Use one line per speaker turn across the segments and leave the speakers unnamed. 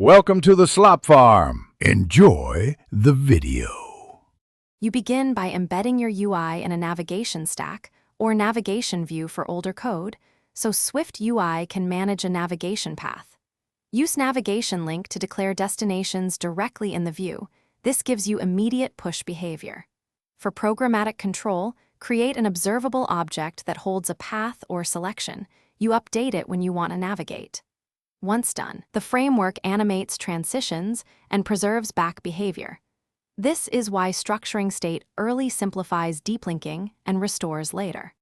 Welcome to the Slop Farm. Enjoy the video.
You begin by embedding your UI in a navigation stack or navigation view for older code, so Swift UI can manage a navigation path. Use navigation link to declare destinations directly in the view. This gives you immediate push behavior. For programmatic control, create an observable object that holds a path or selection. You update it when you want to navigate. Once done, the framework animates transitions and preserves back behavior. This is why structuring state early simplifies deep linking and restores later.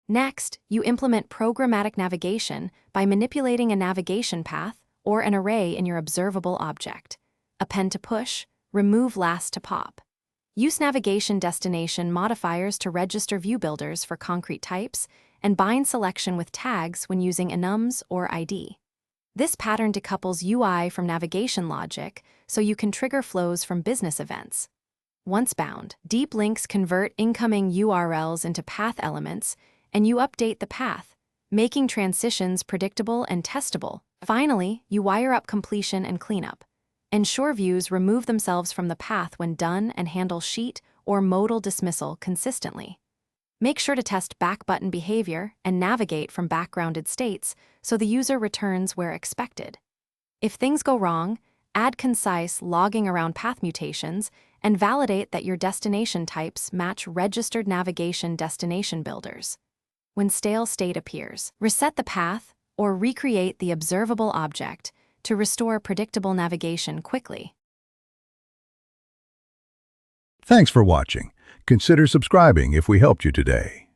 Next, you implement programmatic navigation by manipulating a navigation path or an array in your observable object. Append to push, remove last to pop. Use navigation destination modifiers to register view builders for concrete types and bind selection with tags when using enums or ID. This pattern decouples UI from navigation logic, so you can trigger flows from business events. Once bound, deep links convert incoming URLs into path elements, and you update the path, making transitions predictable and testable. Finally, you wire up completion and cleanup. Ensure views remove themselves from the path when done and handle sheet or modal dismissal consistently. Make sure to test back button behavior and navigate from backgrounded states so the user returns where expected. If things go wrong, add concise logging around path mutations and validate that your destination types match registered navigation destination builders. When stale state appears, reset the path or recreate the observable object to restore predictable navigation quickly.
Thanks for watching. Consider subscribing if we helped you today.